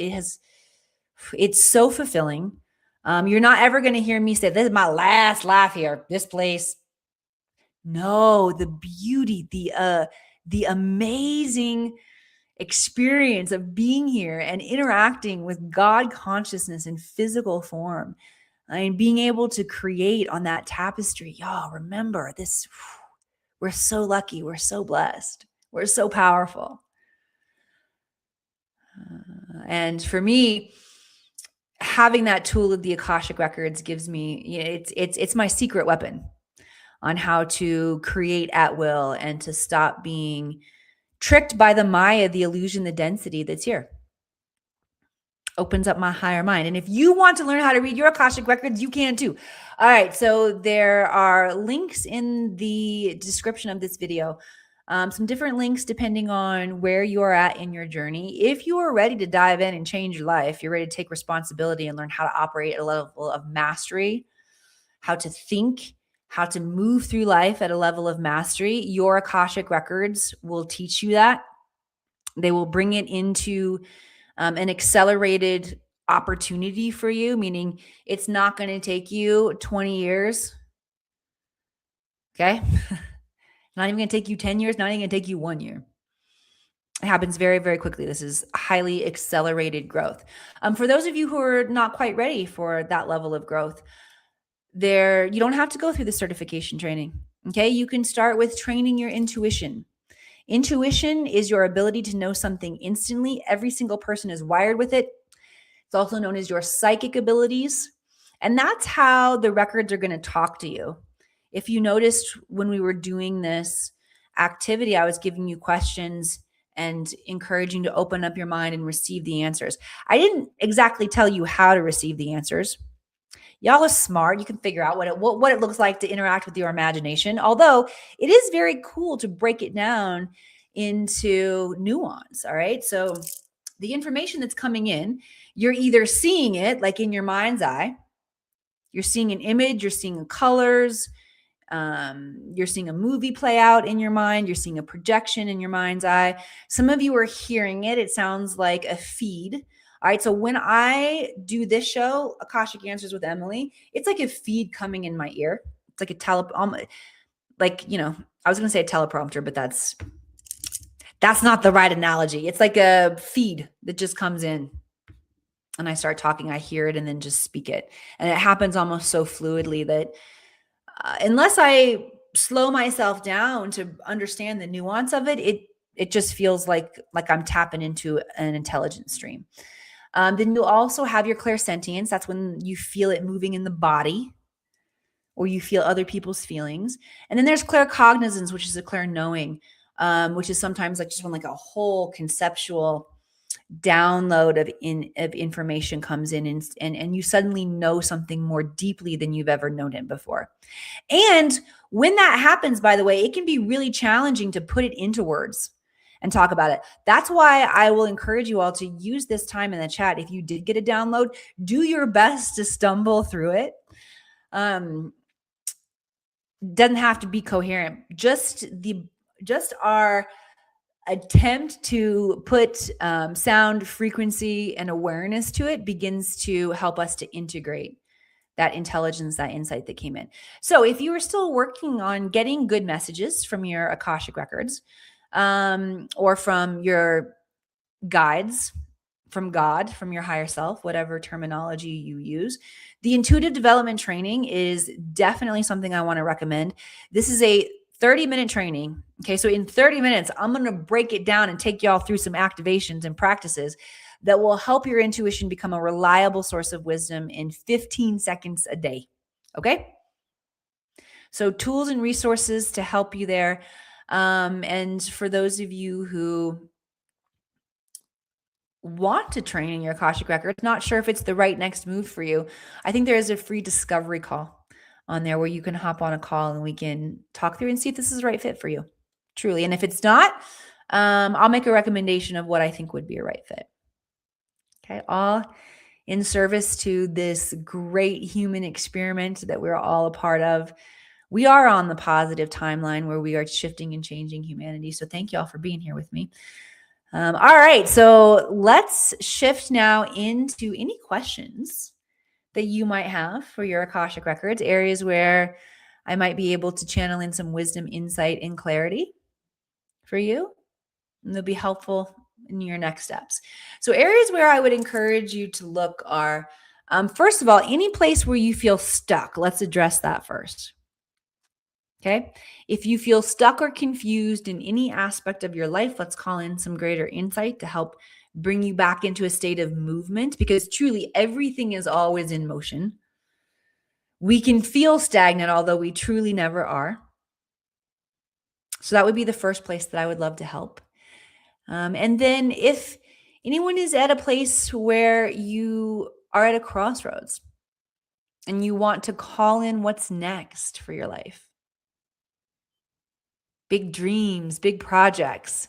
it's so fulfilling. You're not ever going to hear me say, this is my last life here, this place. No, the beauty, the amazing experience of being here and interacting with God consciousness in physical form, and being able to create on that tapestry. Y'all, remember this. We're so lucky. We're so blessed. We're so powerful. And for me, having that tool of the Akashic Records gives me, it's my secret weapon on how to create at will and to stop being tricked by the Maya, the illusion, the density that's here. Opens up my higher mind. And if you want to learn how to read your Akashic Records, you can too. All right. So there are links in the description of this video. Some different links depending on where you are at in your journey. If you are ready to dive in and change your life, you're ready to take responsibility and learn how to operate at a level of mastery, how to think, how to move through life at a level of mastery, your Akashic Records will teach you that. They will bring it into an accelerated opportunity for you, meaning it's not going to take you 20 years. Okay. Not even going to take you 10 years, not even going to take you 1 year. It happens very, very quickly. This is highly accelerated growth. For those of you who are not quite ready for that level of growth, you don't have to go through the certification training. Okay. You can start with training your intuition. Intuition is your ability to know something instantly. Every single person is wired with it. It's also known as your psychic abilities. And that's how the records are going to talk to you. If you noticed when we were doing this activity, I was giving you questions and encouraging to open up your mind and receive the answers. I didn't exactly tell you how to receive the answers. Y'all are smart. You can figure out what it looks like to interact with your imagination. Although it is very cool to break it down into nuance. All right. So the information that's coming in, you're either seeing it like in your mind's eye, you're seeing an image, you're seeing colors, you're seeing a movie play out in your mind, you're seeing a projection in your mind's eye. Some of you are hearing it. It sounds like a feed. All right. So when I do this show, Akashic Answers with Emily, it's like a feed coming in my ear. It's like a I was going to say a teleprompter, but that's not the right analogy. It's like a feed that just comes in and I start talking, I hear it and then just speak it. And it happens almost so fluidly that unless I slow myself down to understand the nuance of it, it just feels like I'm tapping into an intelligence stream. Then you'll also have your clairsentience. That's when you feel it moving in the body or you feel other people's feelings. And then there's claircognizance, which is a clear knowing, which is sometimes like just when like a whole conceptual download of information comes in and you suddenly know something more deeply than you've ever known it before. And when that happens, by the way, it can be really challenging to put it into words and talk about it. That's why I will encourage you all to use this time in the chat. If you did get a download, do your best to stumble through it. Doesn't have to be coherent. Just our attempt to put sound, frequency, and awareness to it begins to help us to integrate that intelligence, that insight that came in. So if you are still working on getting good messages from your Akashic records or from your guides, from God, from your higher self, whatever terminology you use, the intuitive development training is definitely something I want to recommend. This is a 30-minute training. Okay. So in 30 minutes, I'm going to break it down and take y'all through some activations and practices that will help your intuition become a reliable source of wisdom in 15 seconds a day. Okay. So tools and resources to help you there. And for those of you who want to train in your Akashic records, not sure if it's the right next move for you, I think there is a free discovery call on there where you can hop on a call and we can talk through and see if this is the right fit for you, truly. And if it's not, I'll make a recommendation of what I think would be a right fit. Okay, all in service to this great human experiment that we're all a part of. We are on the positive timeline where we are shifting and changing humanity. So thank you all for being here with me. All right, so let's shift now into any questions that you might have for your Akashic records, areas where I might be able to channel in some wisdom, insight, and clarity for you. And they'll be helpful in your next steps. So areas where I would encourage you to look are, first of all, any place where you feel stuck. Let's address that first. Okay. If you feel stuck or confused in any aspect of your life, let's call in some greater insight to help bring you back into a state of movement, because truly everything is always in motion. We can feel stagnant, although we truly never are. So that would be the first place that I would love to help. And then if anyone is at a place where you are at a crossroads and you want to call in what's next for your life, big dreams, big projects,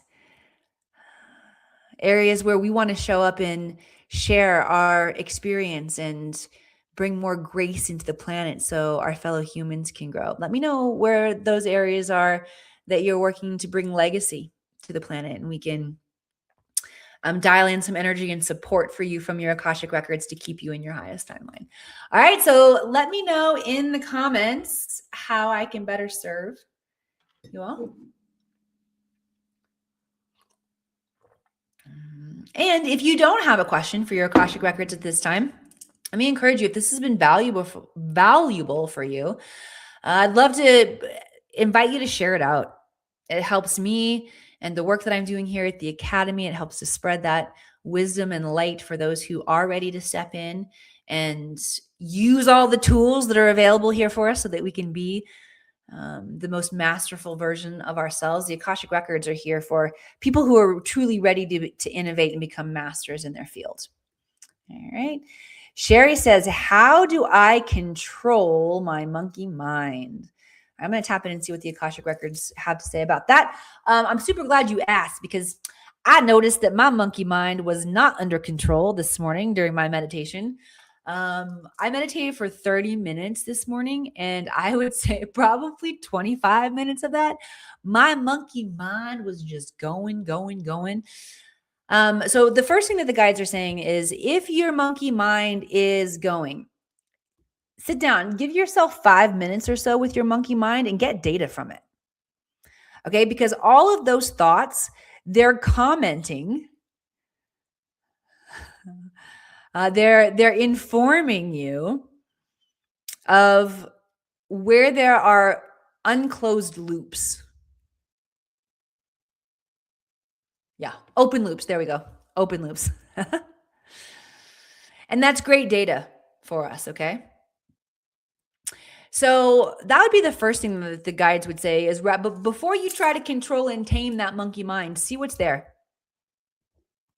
areas where we want to show up and share our experience and bring more grace into the planet so our fellow humans can grow. Let me know where those areas are that you're working to bring legacy to the planet, and we can dial in some energy and support for you from your Akashic records to keep you in your highest timeline. All right, so let me know in the comments how I can better serve you all. And if you don't have a question for your Akashic records at this time, let me encourage you, if this has been valuable for you, I'd love to invite you to share it out. It helps me And the work that I'm doing here at the Academy, it helps to spread that wisdom and light for those who are ready to step in and use all the tools that are available here for us so that we can be the most masterful version of ourselves. The Akashic Records are here for people who are truly ready to innovate and become masters in their field. All right. Sherry says, how do I control my monkey mind? I'm going to tap in and see what the Akashic Records have to say about that. I'm super glad you asked because I noticed that my monkey mind was not under control this morning during my meditation. I meditated for 30 minutes this morning, and I would say probably 25 minutes of that, my monkey mind was just going. So the first thing that the guides are saying is if your monkey mind is going, sit down, give yourself 5 minutes or so with your monkey mind and get data from it. Okay, because all of those thoughts, they're commenting. They're informing you of where there are unclosed loops. Yeah, open loops. There we go. Open loops. And that's great data for us, okay? So that would be the first thing that the guides would say is, but before you try to control and tame that monkey mind, see what's there.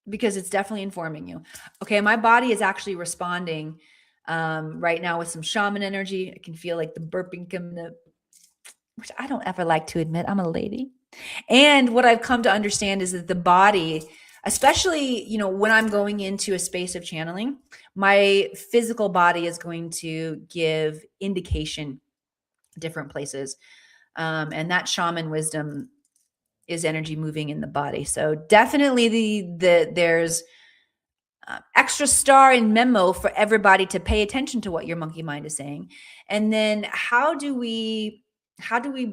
Because it's definitely informing you. Okay, my body is actually responding right now with some shaman energy. I can feel like the burping coming up, which I don't ever like to admit. I'm a lady. And what I've come to understand is that the body, especially, when I'm going into a space of channeling, my physical body is going to give indication different places. And that shaman wisdom is energy moving in the body. So definitely there's extra star and memo for everybody to pay attention to what your monkey mind is saying. And then how do we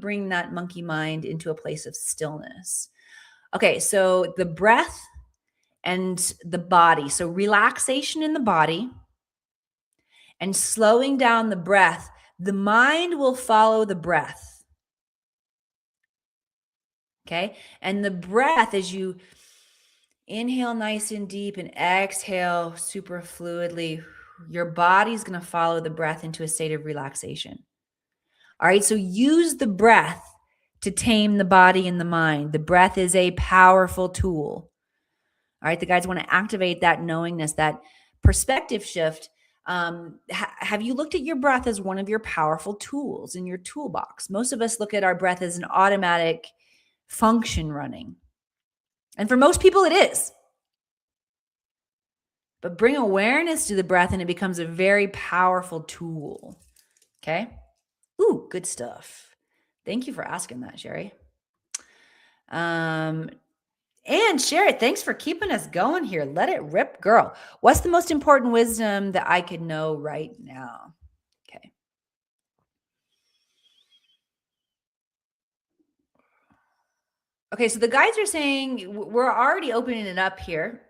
bring that monkey mind into a place of stillness? Okay, so the breath and the body. So relaxation in the body and slowing down the breath. The mind will follow the breath. Okay. And the breath, as you inhale nice and deep and exhale super fluidly, your body's going to follow the breath into a state of relaxation. All right. So use the breath to tame the body and the mind. The breath is a powerful tool. All right. The guides want to activate that knowingness, that perspective shift. Have you looked at your breath as one of your powerful tools in your toolbox? Most of us look at our breath as an automatic function running. And for most people, it is. But bring awareness to the breath and it becomes a very powerful tool. Okay? Ooh, good stuff. Thank you for asking that, Sherry. And Sherry, thanks for keeping us going here. Let it rip, girl. What's the most important wisdom that I could know right now? Okay. Okay, so the guides are saying we're already opening it up here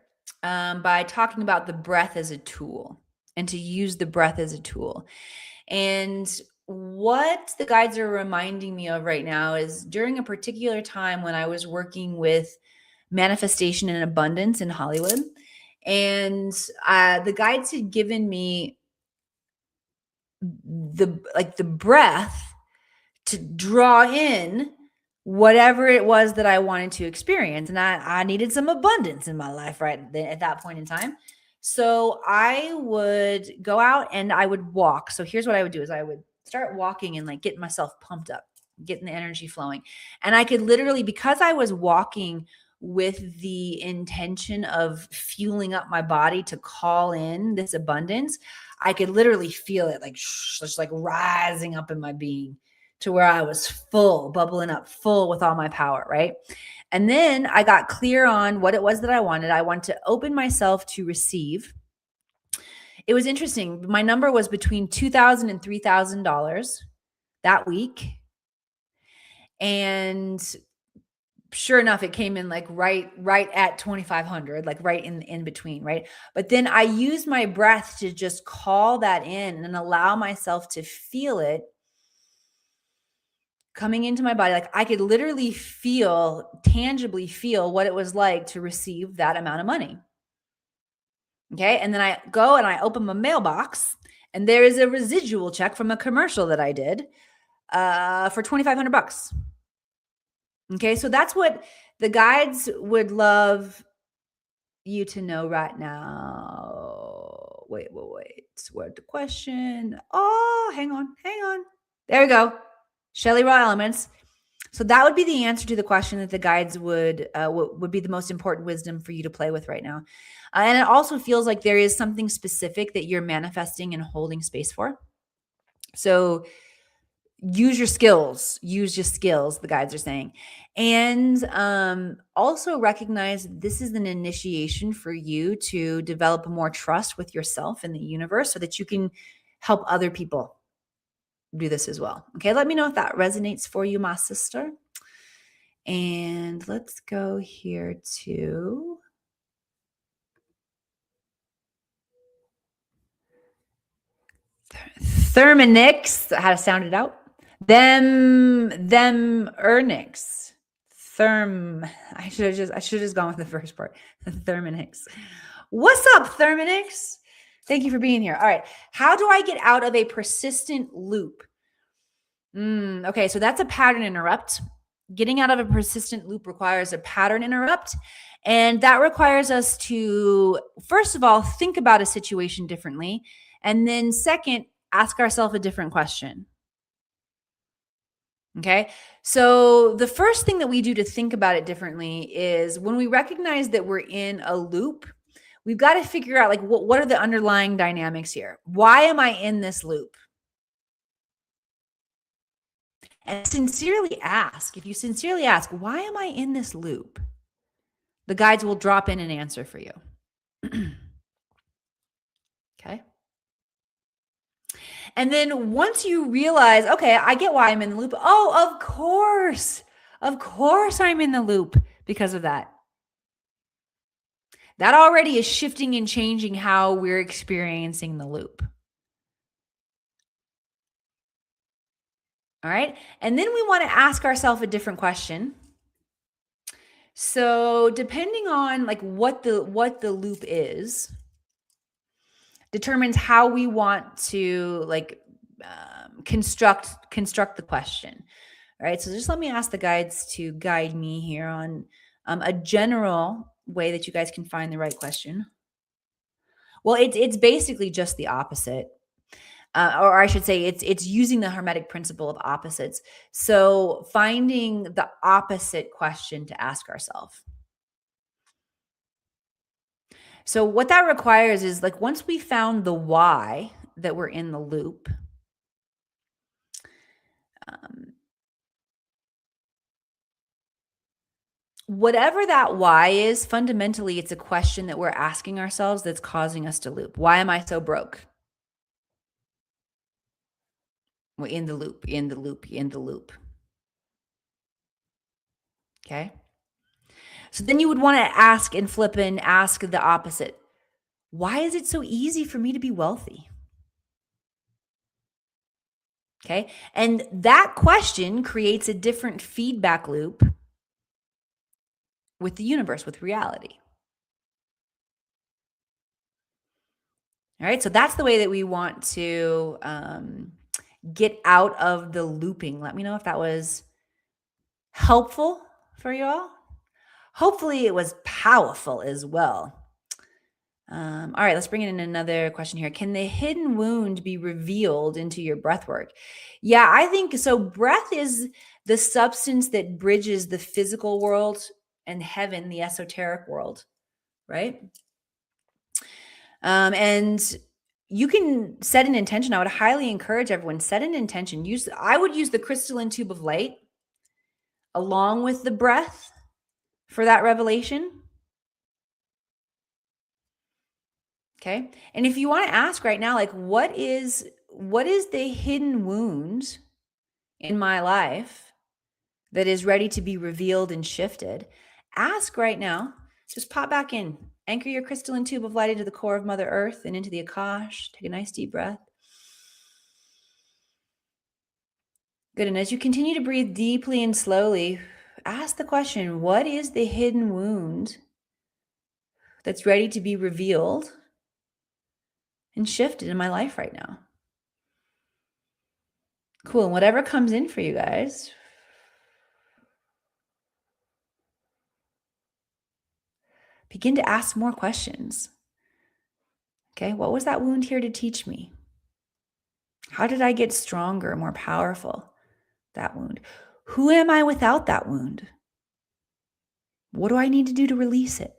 by talking about the breath as a tool and to use the breath as a tool. And what the guides are reminding me of right now is during a particular time when I was working with manifestation and abundance in Hollywood. And the guides had given me the breath to draw in whatever it was that I wanted to experience. And I needed some abundance in my life at that point in time. So I would go out and I would walk. So here's what I would do is I would start walking and like getting myself pumped up, getting the energy flowing. And I could literally, because I was walking with the intention of fueling up my body to call in this abundance, I could literally feel it just like rising up in my being to where I was full, bubbling up, full with all my power, right? And then I got clear on what it was that I wanted. I wanted to open myself to receive. It was interesting. My number was between $2,000 and $3,000 that week. And sure enough, it came in like right at 2,500, like right in between, right? But then I used my breath to just call that in and allow myself to feel it coming into my body. Like I could literally tangibly feel what it was like to receive that amount of money. Okay. And then I go and I open my mailbox, and there is a residual check from a commercial that I did for $2,500. Okay. So that's what the guides would love you to know right now. Wait. Where's the question? Oh, hang on. There we go. Shelley Raw Elements. So that would be the answer to the question that the guides would be the most important wisdom for you to play with right now. And it also feels like there is something specific that you're manifesting and holding space for. So use your skills, the guides are saying. And also recognize this is an initiation for you to develop more trust with yourself and the universe so that you can help other people do this as well. Okay, let me know if that resonates for you, my sister. And let's go here to Thermonix. How to sound it out? Them Ernix. I should have just gone with the first part. Thermonix. What's up, Thermonix? Thank you for being here. All right. How do I get out of a persistent loop? Okay, so that's a pattern interrupt. Getting out of a persistent loop requires a pattern interrupt. And that requires us to, first of all, think about a situation differently. And then second, ask ourselves a different question. Okay. So the first thing that we do to think about it differently is when we recognize that we're in a loop, we've got to figure out like, what are the underlying dynamics here? Why am I in this loop? And sincerely ask, if you sincerely ask, why am I in this loop? The guides will drop in an answer for you. Okay. And then once you realize, okay, I get why I'm in the loop. Oh, of course. Of course I'm in the loop because of that. That already is shifting and changing how we're experiencing the loop. All right. And then we want to ask ourselves a different question. So depending on like what the loop is, determines how we want to like construct the question. All right. So just let me ask the guides to guide me here on a general way that you guys can find the right question. Well, it's basically just the opposite. Or I should say it's using the Hermetic principle of opposites. So finding the opposite question to ask ourselves. So what that requires is like once we found the why that we're in the loop, whatever that why is, fundamentally, it's a question that we're asking ourselves that's causing us to loop. Why am I so broke? We're in the loop. Okay. So then you would want to ask and flip and ask the opposite. Why is it so easy for me to be wealthy? Okay. And that question creates a different feedback loop with the universe, with reality. All right. So that's the way that we want to get out of the looping. Let me know if that was helpful for you all. Hopefully it was powerful as well. All right, let's bring in another question here. Can the hidden wound be revealed into your breath work? Yeah, I think so. Breath is the substance that bridges the physical world and heaven, the esoteric world, right? And you can set an intention. I would highly encourage everyone, set an intention. I would use the crystalline tube of light along with the breath for that revelation. Okay. And if you want to ask right now, like what is the hidden wound in my life that is ready to be revealed and shifted? Ask right now. Just pop back in. Anchor your crystalline tube of light into the core of Mother Earth and into the Akash. Take a nice deep breath. Good. And as you continue to breathe deeply and slowly, ask the question, what is the hidden wound that's ready to be revealed and shifted in my life right now? Cool. And whatever comes in for you guys, begin to ask more questions. Okay, what was that wound here to teach me? How did I get stronger, more powerful? That wound. Who am I without that wound? What do I need to do to release it?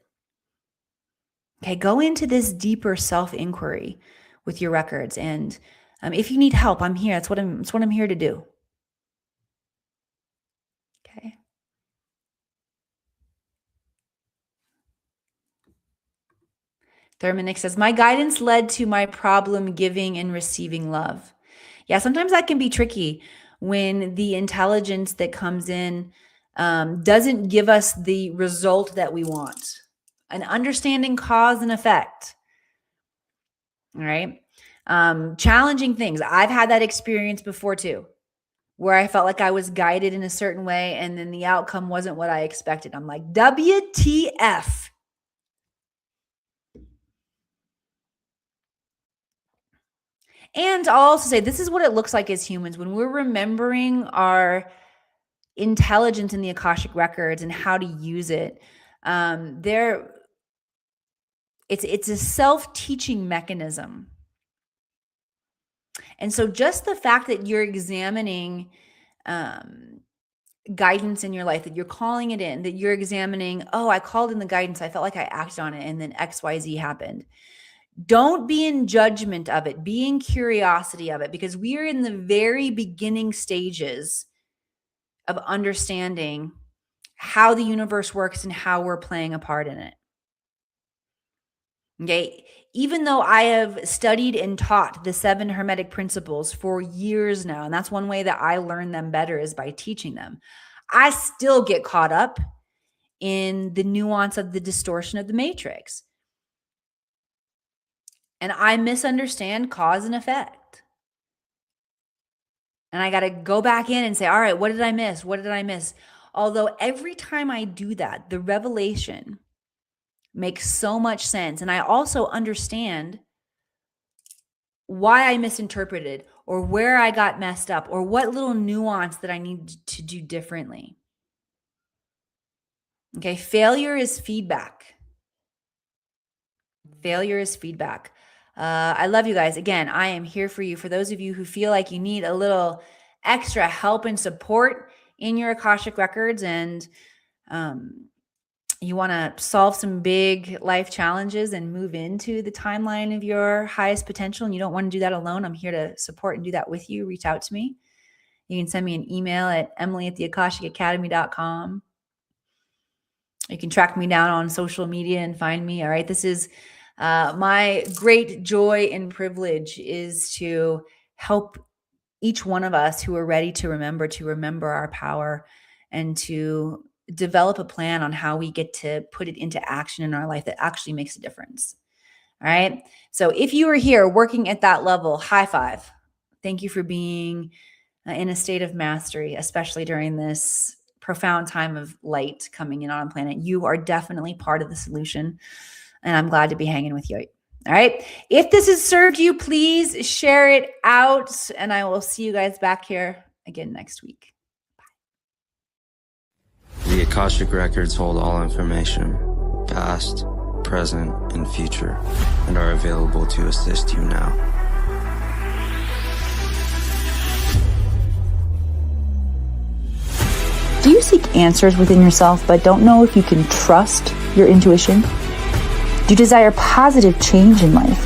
Okay, go into this deeper self-inquiry with your records. And if you need help, I'm here. That's what I'm here to do. Okay. Thurmanic says, my guidance led to my problem giving and receiving love. Yeah, sometimes that can be tricky when the intelligence that comes in doesn't give us the result that we want. An understanding cause and effect. All right. Challenging things. I've had that experience before too, where I felt like I was guided in a certain way and then the outcome wasn't what I expected. I'm like, WTF. And I'll also say, this is what it looks like as humans. When we're remembering our intelligence in the Akashic records and how to use it, it's a self-teaching mechanism. And so just the fact that you're examining guidance in your life, that you're calling it in, that you're examining, oh, I called in the guidance, I felt like I acted on it, and then XYZ happened. Don't be in judgment of it. Be in curiosity of it, because we are in the very beginning stages of understanding how the universe works and how we're playing a part in it. Okay. Even though I have studied and taught the 7 Hermetic principles for years now, and that's one way that I learn them better is by teaching them, I still get caught up in the nuance of the distortion of the matrix. And I misunderstand cause and effect. And I got to go back in and say, all right, what did I miss? What did I miss? Although every time I do that, the revelation makes so much sense. And I also understand why I misinterpreted or where I got messed up or what little nuance that I need to do differently. Okay, failure is feedback. Failure is feedback. I love you guys. Again, I am here for you. For those of you who feel like you need a little extra help and support in your Akashic records and you want to solve some big life challenges and move into the timeline of your highest potential, and you don't want to do that alone, I'm here to support and do that with you. Reach out to me. You can send me an email at emily@theakashicacademy.com. You can track me down on social media and find me. All right. This is my great joy and privilege is to help each one of us who are ready to remember our power and to develop a plan on how we get to put it into action in our life that actually makes a difference. All right. So if you are here working at that level, high five. Thank you for being in a state of mastery, especially during this profound time of light coming in on the planet. You are definitely part of the solution, and I'm glad to be hanging with you. All right. If this has served you, please share it out, and I will see you guys back here again next week. The Akashic Records hold all information, past, present, and future, and are available to assist you now. Do you seek answers within yourself but don't know if you can trust your intuition? Do you desire positive change in life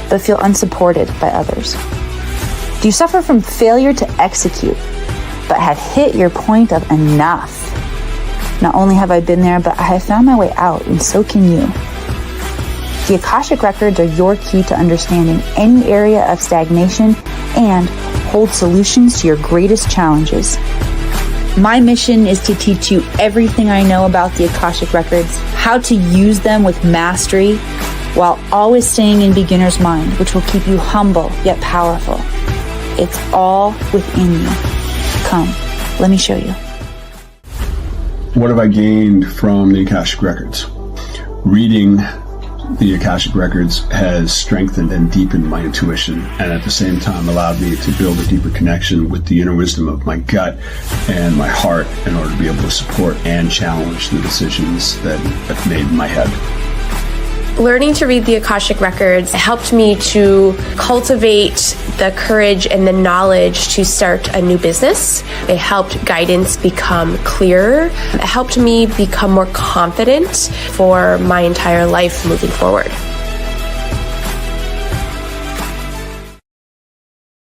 but feel unsupported by others? Do you suffer from failure to execute but have hit your point of enough? Not only have I been there, but I have found my way out, and so can you. The Akashic Records are your key to understanding any area of stagnation and hold solutions to your greatest challenges. My mission is to teach you everything I know about the Akashic Records, how to use them with mastery, while always staying in beginner's mind, which will keep you humble yet powerful. It's all within you. Come, let me show you. What have I gained from the Akashic Records? Reading the Akashic Records has strengthened and deepened my intuition, and at the same time allowed me to build a deeper connection with the inner wisdom of my gut and my heart in order to be able to support and challenge the decisions that I've made in my head. Learning to read the Akashic Records helped me to cultivate the courage and the knowledge to start a new business. It helped guidance become clearer. It helped me become more confident for my entire life moving forward.